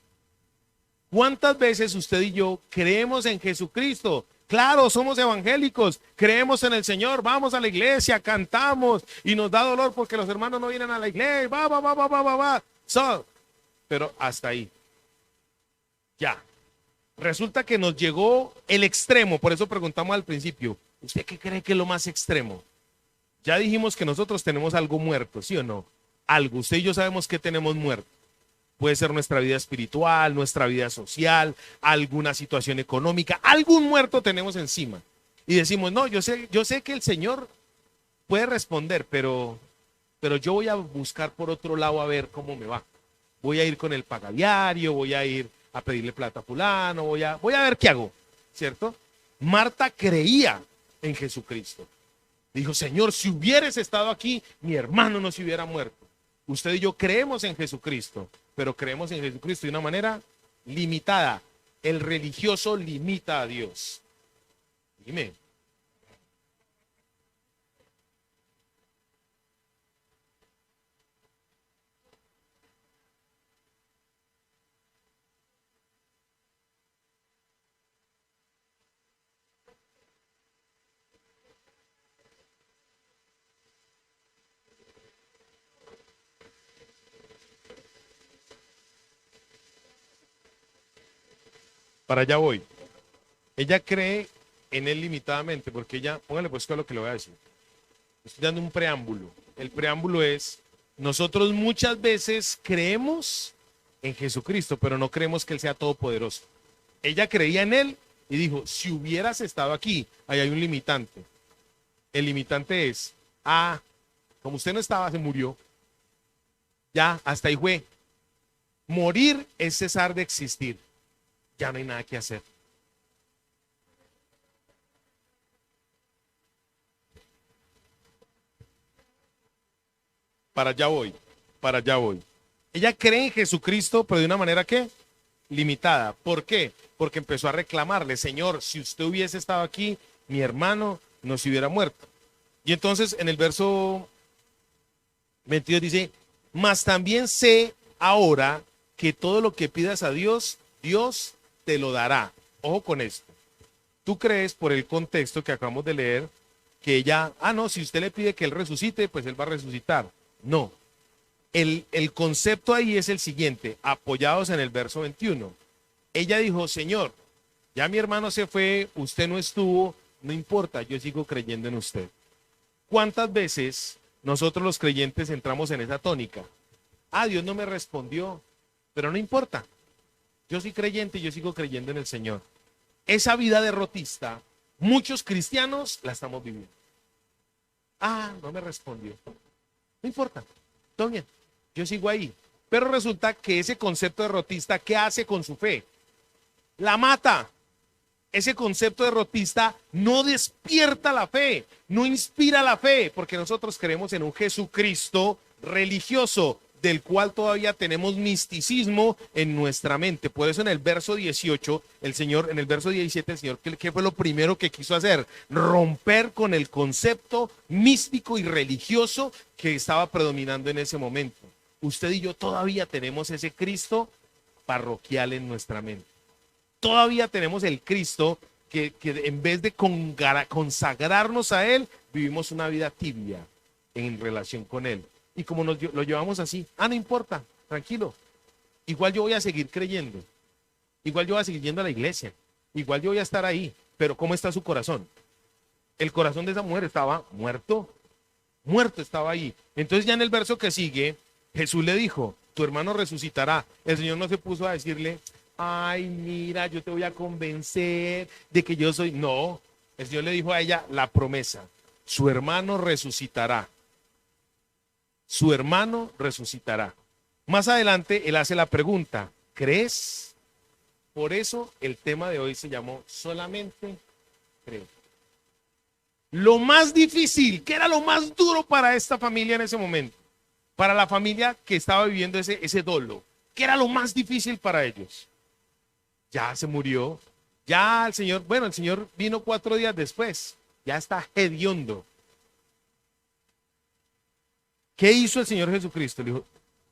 ¿Cuántas veces usted y yo creemos en Jesucristo? Claro, somos evangélicos, creemos en el Señor, vamos a la iglesia, cantamos y nos da dolor porque los hermanos no vienen a la iglesia, va. Pero hasta ahí. Ya. Resulta que nos llegó el extremo, por eso preguntamos al principio, ¿usted qué cree que es lo más extremo? Ya dijimos que nosotros tenemos algo muerto, ¿sí o no? Algo, usted y yo sabemos que tenemos muerto. Puede ser nuestra vida espiritual, nuestra vida social, alguna situación económica, algún muerto tenemos encima. Y decimos, no, yo sé que el Señor puede responder, pero yo voy a buscar por otro lado a ver cómo me va. Voy a ir con el pagadiario, voy a ir a pedirle plata a fulano, voy a ver qué hago, ¿cierto? Marta creía en Jesucristo. Dijo, Señor, si hubieras estado aquí, mi hermano no se hubiera muerto. Usted y yo creemos en Jesucristo, pero creemos en Jesucristo de una manera limitada. El religioso limita a Dios. Dime. Para allá voy. Ella cree en él limitadamente, porque ella, póngale pues a lo que le voy a decir. Estoy dando un preámbulo. El preámbulo es, nosotros muchas veces creemos en Jesucristo, pero no creemos que Él sea todopoderoso. Ella creía en Él y dijo, si hubieras estado aquí, ahí hay un limitante. El limitante es, como usted no estaba, se murió. Ya, hasta ahí fue. Morir es cesar de existir. Ya no hay nada que hacer. Para allá voy, para allá voy. Ella cree en Jesucristo, pero de una manera que limitada. ¿Por qué? Porque empezó a reclamarle, Señor, si usted hubiese estado aquí, mi hermano no se hubiera muerto. Y entonces en el verso 22 dice, mas también sé ahora que todo lo que pidas a Dios, Dios te lo dará. Ojo con esto. Tú crees por el contexto que acabamos de leer que ella, no, si usted le pide que Él resucite, pues Él va a resucitar. No. El concepto ahí es el siguiente, apoyados en el verso 21. Ella dijo, Señor, ya mi hermano se fue, usted no estuvo, no importa, yo sigo creyendo en usted. ¿Cuántas veces nosotros los creyentes entramos en esa tónica? Dios no me respondió, pero no importa. Yo soy creyente y yo sigo creyendo en el Señor. Esa vida derrotista, muchos cristianos la estamos viviendo. No me respondió. No importa, todo bien, yo sigo ahí. Pero resulta que ese concepto derrotista, ¿qué hace con su fe? La mata. Ese concepto derrotista no despierta la fe, no inspira la fe, porque nosotros creemos en un Jesucristo religioso, del cual todavía tenemos misticismo en nuestra mente. Por eso en el verso 18, el Señor, en el verso 17, el Señor, ¿qué fue lo primero que quiso hacer? Romper con el concepto místico y religioso que estaba predominando en ese momento. Usted y yo todavía tenemos ese Cristo parroquial en nuestra mente. Todavía tenemos el Cristo que en vez de consagrarnos a Él, vivimos una vida tibia en relación con Él. Y como lo llevamos así, no importa, tranquilo. igual yo voy a seguir creyendo, igual yo voy a seguir yendo a la iglesia, igual yo voy a estar ahí, pero ¿cómo está su corazón? El corazón de esa mujer estaba muerto, muerto estaba ahí. Entonces ya en el verso que sigue, Jesús le dijo, tu hermano resucitará. El Señor no se puso a decirle, ay, mira, yo te voy a convencer de que yo soy. No, el Señor le dijo a ella la promesa, su hermano resucitará. Su hermano resucitará. Más adelante, él hace la pregunta, ¿crees? Por eso el tema de hoy se llamó solamente creo. Lo más difícil, ¿qué era lo más duro para esta familia en ese momento? Para la familia que estaba viviendo ese dolo. ¿Qué era lo más difícil para ellos? Ya se murió. Ya el Señor, bueno, el Señor vino 4 días después. Ya está hediondo. ¿Qué hizo el Señor Jesucristo? Le dijo,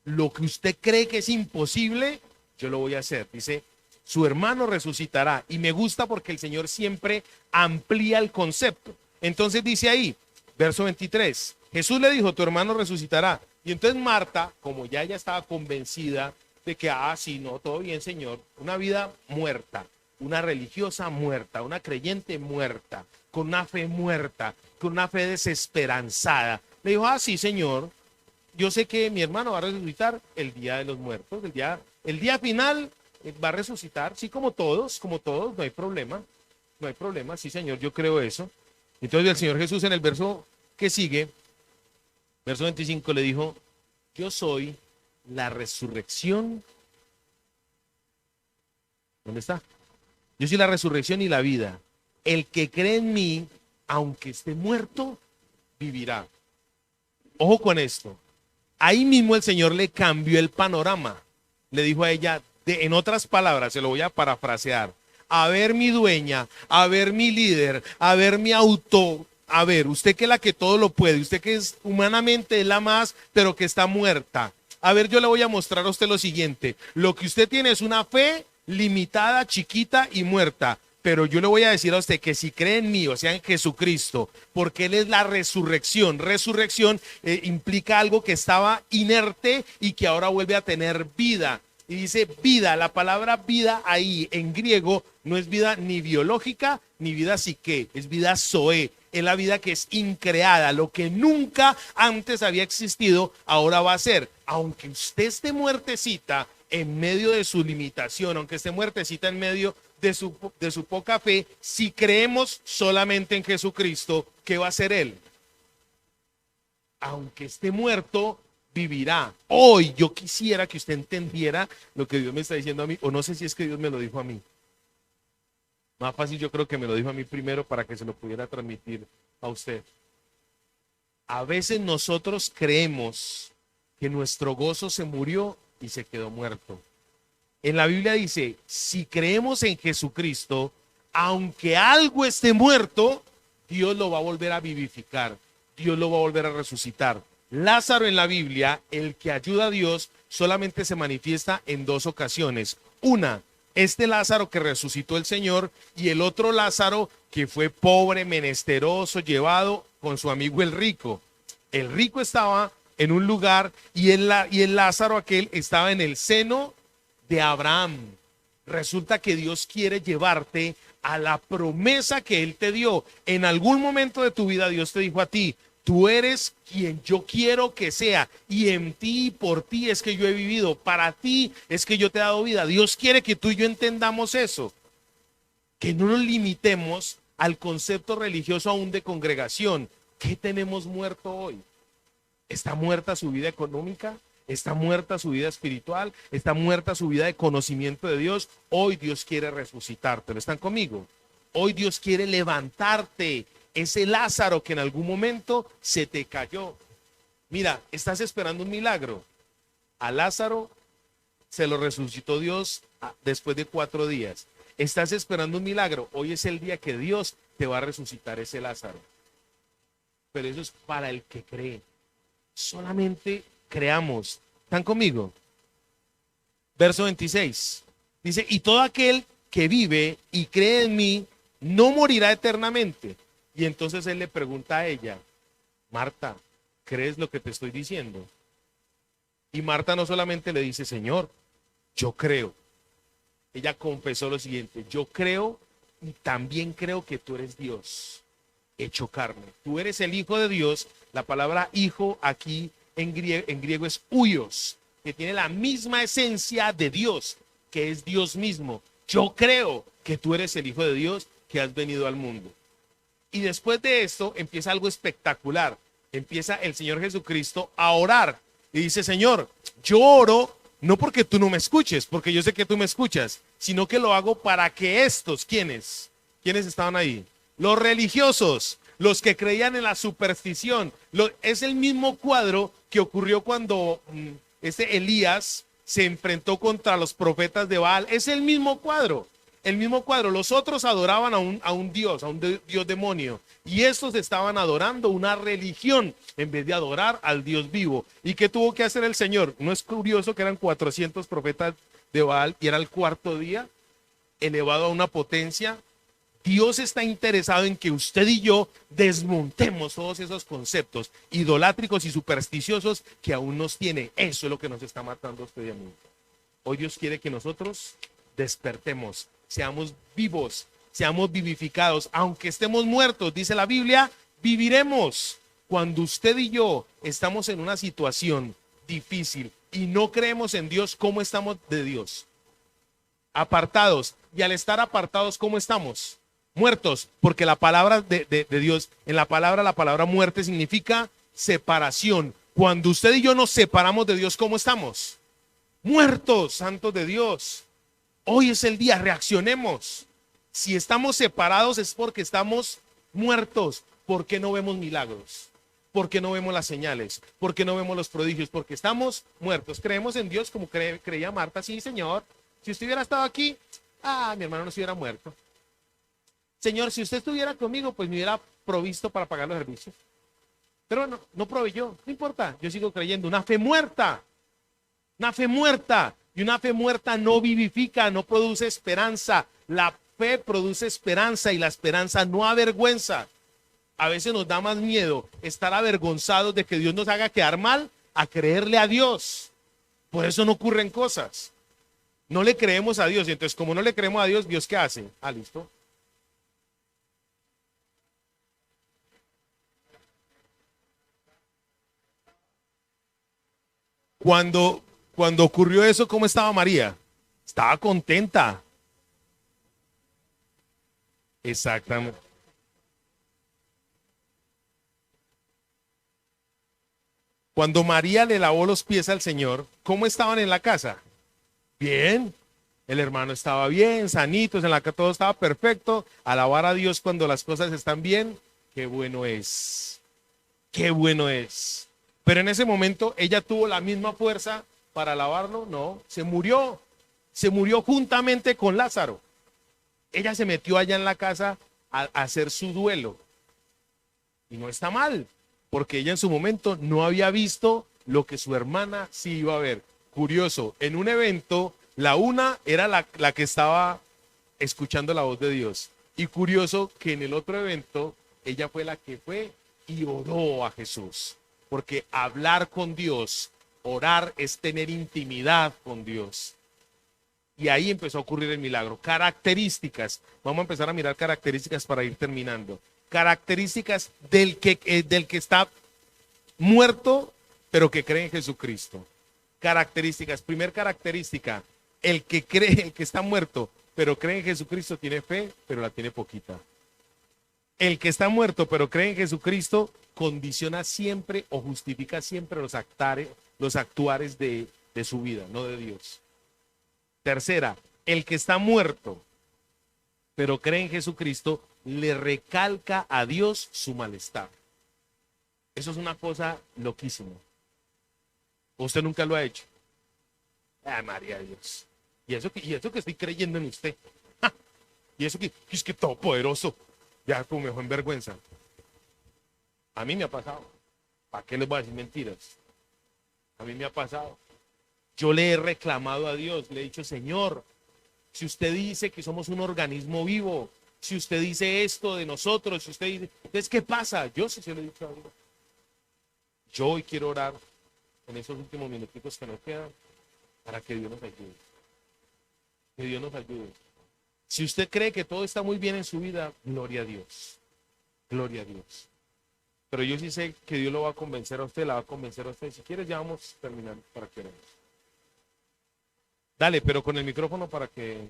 lo que usted cree que es imposible, yo lo voy a hacer. Dice, su hermano resucitará. Y me gusta porque el Señor siempre amplía el concepto. Entonces dice ahí, verso 23, Jesús le dijo, tu hermano resucitará. Y entonces Marta, como ya ella estaba convencida de que, sí, no, todo bien, Señor, una vida muerta, una religiosa muerta, una creyente muerta, con una fe muerta, con una fe desesperanzada, le dijo, sí, Señor, yo sé que mi hermano va a resucitar el día de los muertos, el día final va a resucitar, sí, como todos, no hay problema, sí, Señor, yo creo eso. Entonces el Señor Jesús en el verso que sigue, verso 25, le dijo, yo soy la resurrección. ¿Dónde está? Yo soy la resurrección y la vida. El que cree en mí, aunque esté muerto, vivirá. Ojo con esto. Ahí mismo el Señor le cambió el panorama. Le dijo a ella, en otras palabras, se lo voy a parafrasear. A ver mi dueña, a ver mi líder, a ver mi autor, a ver, usted que es la que todo lo puede, usted que es humanamente es la más, pero que está muerta. A ver, yo le voy a mostrar a usted lo siguiente. Lo que usted tiene es una fe limitada, chiquita y muerta. Pero yo le voy a decir a usted que si cree en mí, o sea, en Jesucristo, porque Él es la resurrección. Resurrección implica algo que estaba inerte y que ahora vuelve a tener vida. Y dice vida, la palabra vida ahí en griego no es vida ni biológica ni vida psique, es vida zoe, es la vida que es increada, lo que nunca antes había existido, ahora va a ser. Aunque usted esté muertecita en medio de su limitación, aunque esté muertecita en medio de su poca fe, si creemos solamente en Jesucristo, ¿qué va a hacer Él? Aunque esté muerto, vivirá. Hoy yo quisiera que usted entendiera lo que Dios me está diciendo a mí, o no sé si es que Dios me lo dijo a mí. Más fácil yo creo que me lo dijo a mí primero para que se lo pudiera transmitir a usted. A veces nosotros creemos que nuestro gozo se murió y se quedó muerto. En la Biblia dice, si creemos en Jesucristo, aunque algo esté muerto, Dios lo va a volver a vivificar, Dios lo va a volver a resucitar. Lázaro en la Biblia, el que ayuda a Dios, solamente se manifiesta en 2 ocasiones. Una, este Lázaro que resucitó el Señor, y el otro Lázaro que fue pobre, menesteroso, llevado con su amigo el rico. El rico estaba en un lugar y el Lázaro aquel estaba en el seno de Abraham. Resulta que Dios quiere llevarte a la promesa que Él te dio. En algún momento de tu vida Dios te dijo a ti, tú eres quien yo quiero que sea, y en ti y por ti es que yo he vivido, para ti es que yo te he dado vida. Dios quiere que tú y yo entendamos eso, que no nos limitemos al concepto religioso aún de congregación. ¿Qué tenemos muerto hoy? ¿Está muerta su vida económica? ¿Está muerta su vida espiritual? ¿Está muerta su vida de conocimiento de Dios? Hoy Dios quiere resucitarte. ¿Lo están conmigo? Hoy Dios quiere levantarte. Ese Lázaro que en algún momento se te cayó. Mira, estás esperando un milagro. A Lázaro se lo resucitó Dios después de 4 días. Estás esperando un milagro. Hoy es el día que Dios te va a resucitar ese Lázaro. Pero eso es para el que cree. Solamente creamos. ¿Están conmigo? Verso 26. Dice, y todo aquel que vive y cree en mí no morirá eternamente. Y entonces él le pregunta a ella, Marta, ¿crees lo que te estoy diciendo? Y Marta no solamente le dice, Señor, yo creo. Ella confesó lo siguiente: yo creo y también creo que tú eres Dios hecho carne. Tú eres el Hijo de Dios. La palabra hijo aquí en griego es huios, que tiene la misma esencia de Dios, que es Dios mismo. Yo creo que tú eres el Hijo de Dios que has venido al mundo. Y después de esto empieza algo espectacular. Empieza el Señor Jesucristo a orar y dice: Señor, yo oro no porque tú no me escuches, porque yo sé que tú me escuchas, sino que lo hago para que estos, ¿quiénes? ¿Quiénes estaban ahí? Los religiosos, los que creían en la superstición. Es el mismo cuadro que ocurrió cuando este Elías se enfrentó contra los profetas de Baal. Es el mismo cuadro. El mismo cuadro. Los otros adoraban a un dios, dios demonio. Y estos estaban adorando una religión en vez de adorar al Dios vivo. ¿Y qué tuvo que hacer el Señor? ¿No es curioso que eran 400 profetas de Baal y era el cuarto día elevado a una potencia? Dios está interesado en que usted y yo desmontemos todos esos conceptos idolátricos y supersticiosos que aún nos tiene. Eso es lo que nos está matando a usted y a mí. Hoy Dios quiere que nosotros despertemos, seamos vivos, seamos vivificados. Aunque estemos muertos, dice la Biblia, viviremos. Cuando usted y yo estamos en una situación difícil y no creemos en Dios, ¿cómo estamos de Dios? Apartados. Y al estar apartados, ¿cómo estamos? Muertos, porque la palabra de Dios, en la palabra muerte significa separación. Cuando usted y yo nos separamos de Dios, ¿cómo estamos? Muertos, santos de Dios. Hoy es el día, reaccionemos. Si estamos separados es porque estamos muertos. ¿Por qué no vemos milagros? ¿Por qué no vemos las señales? ¿Por qué no vemos los prodigios? Porque estamos muertos. Creemos en Dios como creía Marta. Sí, Señor. Si usted hubiera estado aquí, mi hermano no se hubiera muerto. Señor, si usted estuviera conmigo, pues me hubiera provisto para pagar los servicios. Pero bueno, no proveyó, no importa, yo sigo creyendo. Una fe muerta, una fe muerta. Y una fe muerta no vivifica, no produce esperanza. La fe produce esperanza y la esperanza no avergüenza. A veces nos da más miedo estar avergonzados de que Dios nos haga quedar mal a creerle a Dios. Por eso no ocurren cosas. No le creemos a Dios. Y entonces, como no le creemos a Dios, ¿Dios qué hace? Listo. Cuando, cuando ocurrió eso, ¿cómo estaba María? Estaba contenta. Exactamente. Cuando María le lavó los pies al Señor, ¿cómo estaban en la casa? Bien. El hermano estaba bien, sanitos, en la que todo estaba perfecto. Alabar a Dios cuando las cosas están bien. Qué bueno es. Qué bueno es. Pero en ese momento ella tuvo la misma fuerza para alabarlo. No, se murió. Se murió juntamente con Lázaro. Ella se metió allá en la casa a hacer su duelo. Y no está mal, porque ella en su momento no había visto lo que su hermana sí iba a ver. Curioso, en un evento, la una era la que estaba escuchando la voz de Dios. Y curioso que en el otro evento, ella fue la que fue y oró a Jesús. Porque hablar con Dios, orar es tener intimidad con Dios. Y ahí empezó a ocurrir el milagro. Características. Vamos a empezar a mirar características para ir terminando. Características del que está muerto, pero que cree en Jesucristo. Características. Primer característica. El que cree, el que está muerto, pero cree en Jesucristo, tiene fe, pero la tiene poquita. El que está muerto, pero cree en Jesucristo, condiciona siempre o justifica siempre los actuares de su vida, no de Dios. Tercera, el que está muerto, pero cree en Jesucristo, le recalca a Dios su malestar. Eso es una cosa loquísima. Usted nunca lo ha hecho. María de Dios. Y eso que estoy creyendo en usted. ¡Ja! Y eso que es que todopoderoso. Ya como me dejó en vergüenza. A mí me ha pasado. ¿Para qué les voy a decir mentiras? A mí me ha pasado. Yo le he reclamado a Dios, le he dicho: Señor, si usted dice que somos un organismo vivo, si usted dice esto de nosotros, si usted dice, entonces, ¿qué pasa? Yo sí se lo he dicho a Dios. Yo hoy quiero orar en esos últimos minutitos que nos quedan para que Dios nos ayude. Que Dios nos ayude. Si usted cree que todo está muy bien en su vida, gloria a Dios. Gloria a Dios. Pero yo sí sé que Dios lo va a convencer a usted, la va a convencer a usted. Si quieres, ya vamos a terminar para que oremos. Dale, pero con el micrófono para que...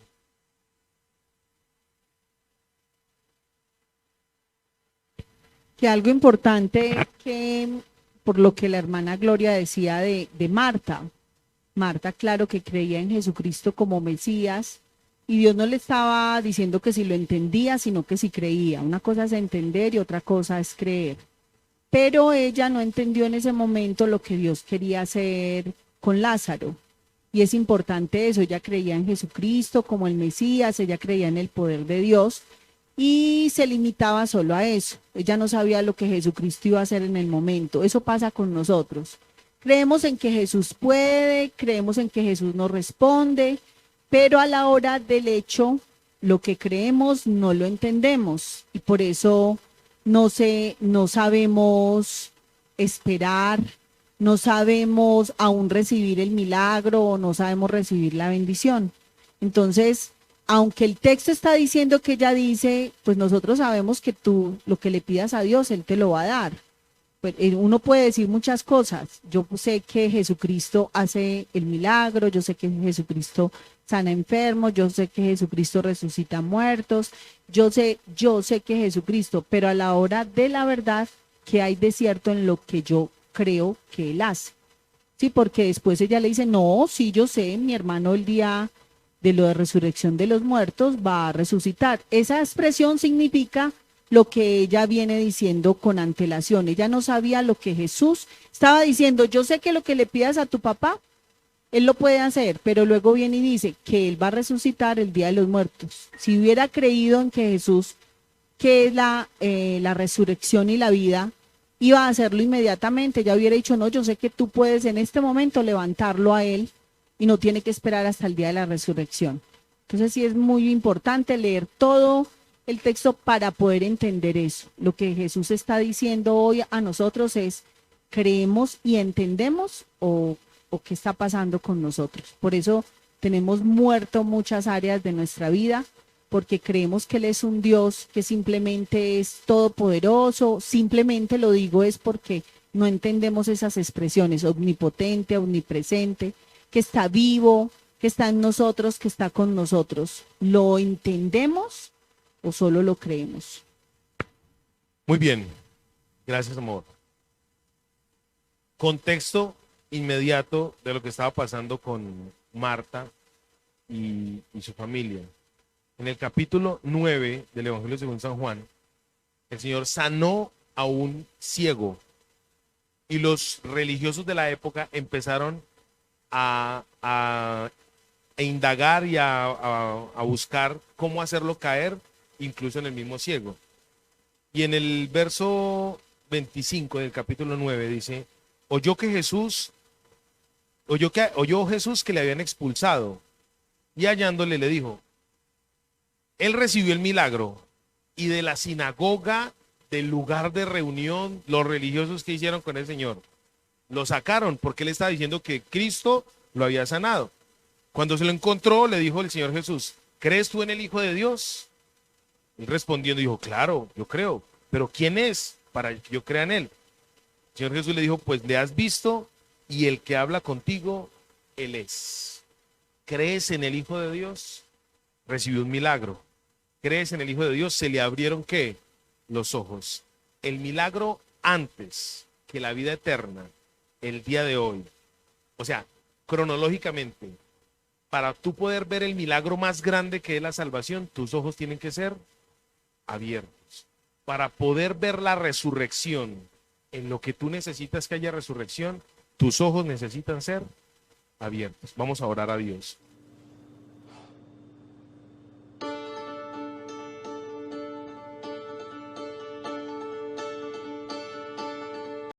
Que algo importante que por lo que la hermana Gloria decía de Marta. Marta, claro que creía en Jesucristo como Mesías y Dios no le estaba diciendo que si lo entendía, sino que si creía. Una cosa es entender y otra cosa es creer. Pero ella no entendió en ese momento lo que Dios quería hacer con Lázaro. Y es importante eso, ella creía en Jesucristo como el Mesías, ella creía en el poder de Dios y se limitaba solo a eso. Ella no sabía lo que Jesucristo iba a hacer en el momento. Eso pasa con nosotros. Creemos en que Jesús puede, creemos en que Jesús nos responde, pero a la hora del hecho, lo que creemos no lo entendemos y por eso no sabemos esperar, no sabemos aún recibir el milagro o no sabemos recibir la bendición. Entonces, aunque el texto está diciendo que ella dice, pues nosotros sabemos que tú lo que le pidas a Dios, Él te lo va a dar. Pues uno puede decir muchas cosas. Yo sé que Jesucristo hace el milagro, yo sé que Jesucristo sana enfermos, yo sé que Jesucristo resucita muertos, yo sé que Jesucristo, pero a la hora de la verdad, ¿qué hay de cierto en lo que yo creo que Él hace? Sí, porque después ella le dice, no, sí, yo sé, mi hermano el día de lo de resurrección de los muertos va a resucitar. Esa expresión significa lo que ella viene diciendo con antelación. Ella no sabía lo que Jesús estaba diciendo. Yo sé que lo que le pidas a tu papá, Él lo puede hacer, pero luego viene y dice que Él va a resucitar el día de los muertos. Si hubiera creído en que Jesús, que es la resurrección y la vida, iba a hacerlo inmediatamente. Ella hubiera dicho, no, yo sé que tú puedes en este momento levantarlo a Él y no tiene que esperar hasta el día de la resurrección. Entonces sí es muy importante leer todo el texto para poder entender eso. Lo que Jesús está diciendo hoy a nosotros es, ¿creemos y entendemos o qué está pasando con nosotros? Por eso tenemos muerto muchas áreas de nuestra vida, porque creemos que Él es un Dios que simplemente es todopoderoso. Simplemente lo digo es porque no entendemos esas expresiones, omnipotente, omnipresente, que está vivo, que está en nosotros, que está con nosotros. ¿Lo entendemos o solo lo creemos? Muy bien. Gracias, amor. Contexto inmediato de lo que estaba pasando con Marta y su familia. En el capítulo 9 del Evangelio según San Juan, el Señor sanó a un ciego y los religiosos de la época empezaron a indagar y a buscar cómo hacerlo caer, incluso en el mismo ciego. Y en el verso 25 del capítulo 9 dice, oyó Jesús que le habían expulsado y hallándole le dijo, él recibió el milagro y de la sinagoga, del lugar de reunión, los religiosos que hicieron con el Señor, lo sacaron porque él estaba diciendo que Cristo lo había sanado. Cuando se lo encontró, le dijo el Señor Jesús, ¿crees tú en el Hijo de Dios? Él respondiendo dijo, claro, yo creo, pero ¿quién es para que yo crea en él? El Señor Jesús le dijo, pues le has visto y el que habla contigo, él es. ¿Crees en el Hijo de Dios? Recibió un milagro. ¿Crees en el Hijo de Dios? Se le abrieron, ¿qué? Los ojos. El milagro antes que la vida eterna, el día de hoy. O sea, cronológicamente, para tú poder ver el milagro más grande que es la salvación, tus ojos tienen que ser abiertos. Para poder ver la resurrección, en lo que tú necesitas que haya resurrección, tus ojos necesitan ser abiertos. Vamos a orar a Dios.